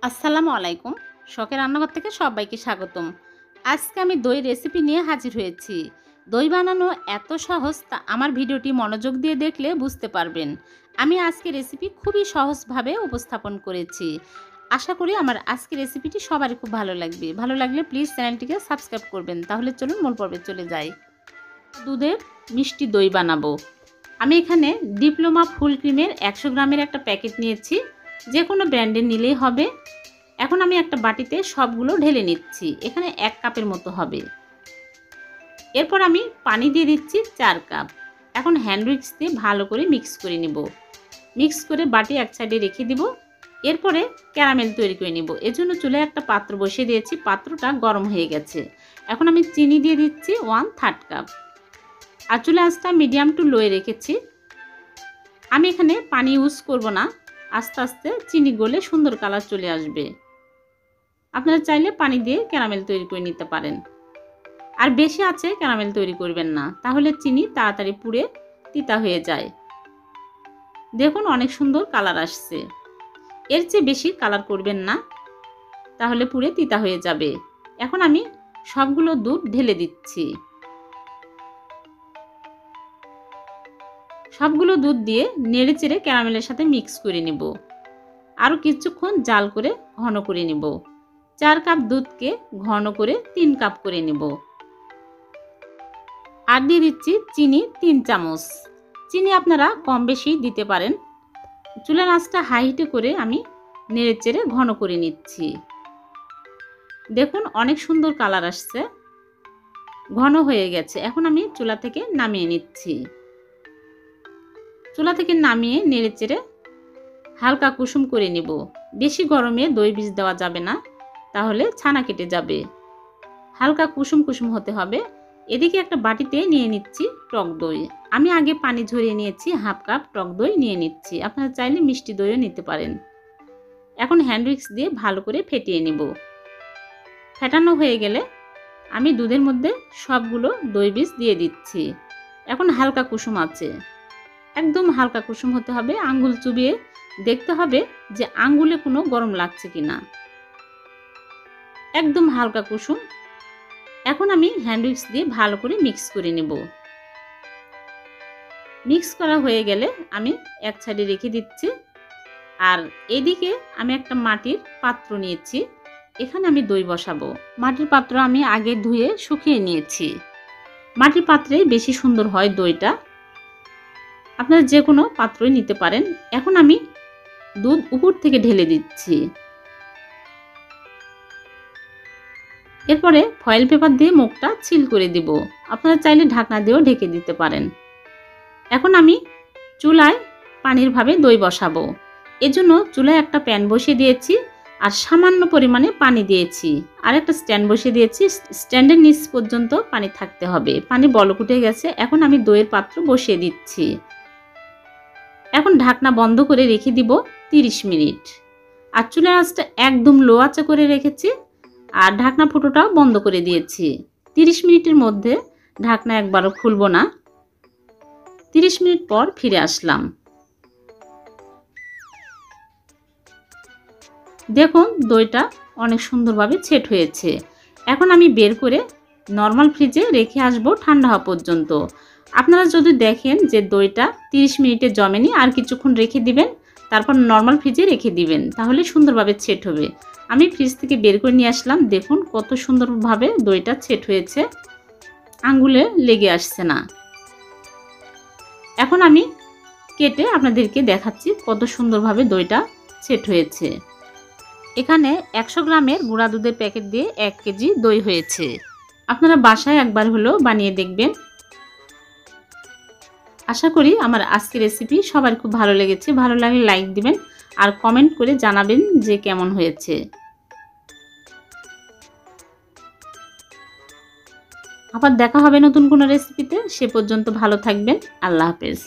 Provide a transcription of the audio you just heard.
আসসালামু আলাইকুম। শখের রান্নাঘর থেকে সবাইকে স্বাগতম। আজকে আমি দই রেসিপি নিয়ে হাজির হয়েছি। দই বানানো এত সহজ, তা আমার ভিডিওটি মনোযোগ দিয়ে দেখলে বুঝতে পারবেন। আমি আজকে রেসিপি খুবই সহজভাবে উপস্থাপন করেছি। আশা করি আমার আজকের রেসিপিটি সবারই খুব ভালো লাগবে। ভালো লাগলে প্লিজ চ্যানেলটিকে সাবস্ক্রাইব করবেন। তাহলে চলুন মূল পর্বে চলে যাই। দুধের মিষ্টি দই বানাবো। আমি এখানে ডিপ্লোমা ফুল ক্রিমের 100 গ্রামের একটা প্যাকেট নিয়েছি। যে কোনো ব্র্যান্ডের নিলেই হবে। এখন আমি একটা বাটিতে সবগুলো ঢেলে নিচ্ছি। এখানে 1 কাপের মতো হবে। এরপর আমি পানি দিয়ে দিচ্ছি 4 কাপ। এখন হ্যান্ড উইক্স দিয়ে ভালো করে মিক্স করে নিব। মিক্স করে বাটি এক সাইডে রেখে দিব। এরপরে ক্যারামেল তৈরি করে নিব। এজন্য চুলায় একটা পাত্র বসিয়ে দিয়েছি। পাত্রটা গরম হয়ে গেছে। এখন আমি চিনি দিয়ে দিচ্ছি 1/3 কাপ। আর চুলা আঁচটা মিডিয়াম টু লোয়ে রেখেছি। আমি এখানে পানি ইউজ করব না। আস্তে আস্তে চিনি গলে সুন্দর কালার চলে আসবে। আপনারা চাইলে পানি দিয়ে ক্যারামেল তৈরি করে নিতে পারেন। আর বেশি আছে ক্যারামেল তৈরি করবেন না, তাহলে চিনি তাড়াতাড়ি পুড়ে তিতা হয়ে যায়। দেখুন অনেক সুন্দর কালার আসছে। এর চেয়ে বেশি কালার করবেন না, তাহলে পুড়ে তিতা হয়ে যাবে। এখন আমি সবগুলো দুধ ঢেলে দিচ্ছি। সবগুলো দুধ দিয়ে নেড়ে চেড়ে ক্যারামেলের সাথে মিক্স করে নেব। আরও কিছুক্ষণ জাল করে ঘন করে নেব। 4 কাপ দুধকে ঘন করে 3 কাপ করে নেব। আর দিয়ে দিচ্ছি চিনি 3 চামচ। চিনি আপনারা কম বেশি দিতে পারেন। চুলার আঁচটা হাই হিটে করে আমি নেড়ে চেড়ে ঘন করে নিচ্ছি। দেখুন অনেক সুন্দর কালার আসছে, ঘন হয়ে গেছে। এখন আমি চুলা থেকে নামিয়ে নিচ্ছি। চুলা থেকে নামিয়ে নেড়ে চেড়ে হালকা কুসুম করে নেব। বেশি গরমে দই বীজ দেওয়া যাবে না, তাহলে ছানা কেটে যাবে। হালকা কুসুম কুসুম হতে হবে। এদিকে একটা বাটিতে নিয়ে নিচ্ছি টক দই। আমি আগে পানি ঝরিয়ে নিয়েছি। 1/2 কাপ টক দই নিয়ে নিচ্ছি। আপনারা চাইলে মিষ্টি দইও নিতে পারেন। এখন হ্যান্ড উইক্স দিয়ে ভালো করে ফেটিয়ে নেব। ফেটানো হয়ে গেলে আমি দুধের মধ্যে সবগুলো দই বীজ দিয়ে দিচ্ছি। এখন হালকা কুসুম আছে, একদম হালকা কুসুম হতে হবে। আঙ্গুল চুবিয়ে দেখতে হবে যে আঙ্গুলে কোনো গরম লাগছে কিনা। একদম হালকা কুসুম। এখন আমি হ্যান্ড উইক্স দিয়ে ভালো করে মিক্স করে নেব। মিক্স করা হয়ে গেলে আমি এক সাইডে রেখে দিচ্ছি। আর এদিকে আমি একটা মাটির পাত্র নিয়েছি। এখানে আমি দই বসাবো। মাটির পাত্র আমি আগে ধুয়ে শুকিয়ে নিয়েছি। মাটির পাত্রেই বেশি সুন্দর হয় দইটা। আপনারা যে কোনো পাত্রই নিতে পারেন। এখন আমি দুধ উপর থেকে ঢেলে দিচ্ছি। এরপরে ফয়েল পেপার দিয়ে মুখটা সিল করে দিব। আপনারা চাইলে ঢাকনা দিয়েও ঢেকে দিতে পারেন। এখন আমি চুলায় পানির ভাবে দই বসাবো। এজন্য চুলায় একটা প্যান বসিয়ে দিয়েছি আর সামান্য পরিমাণে পানি দিয়েছি। আর একটা স্ট্যান্ড বসিয়ে দিয়েছি। স্ট্যান্ডের নিচ পর্যন্ত পানি থাকতে হবে। পানি বলক উঠে গেছে। এখন আমি দইয়ের পাত্র বসিয়ে দিচ্ছি। এখন ঢাকনা বন্ধ করে রেখে দিব 30 মিনিট। আর চুলার আঁচটা একদম লো আঁচে করে রেখেছি। আর ঢাকনা ফুটোটাও বন্ধ করে দিয়েছি। 30 মিনিটের মধ্যে ঢাকনা একবারও খুলবো না। 30 মিনিট পর ফিরে আসলাম। দেখুন দইটা অনেক সুন্দরভাবে সেট হয়েছে। এখন আমি বের করে নর্মাল ফ্রিজে রেখে আসবো ঠান্ডা হওয়া পর্যন্ত। আপনারা যদি দেখেন যে দইটা 30 মিনিটে জমেনি, আর কিছুক্ষণ রেখে দিবেন। তারপর নর্মাল ফ্রিজে রেখে দিবেন, তাহলে সুন্দরভাবে সেট হবে। আমি ফ্রিজ থেকে বের করে নিয়ে আসলাম। দেখুন কত সুন্দরভাবে দইটা সেট হয়েছে, আঙ্গুলে লেগে আসছে না। এখন আমি কেটে আপনাদেরকে দেখাচ্ছি কত সুন্দরভাবে দইটা সেট হয়েছে। এখানে 100 গ্রামের গুঁড়া দুধের প্যাকেট দিয়ে 1 কেজি দই হয়েছে। আপনারা বাসায় একবার হলেও বানিয়ে দেখবেন। আশা করি আমার আজকের রেসিপি সবার খুব ভালো লেগেছে। ভালো লাগলে লাইক দিবেন আর কমেন্ট করে জানাবেন যে কেমন হয়েছে। আবার দেখা হবে নতুন কোনো রেসিপিতে। সে পর্যন্ত ভালো থাকবেন। আল্লাহ হাফেজ।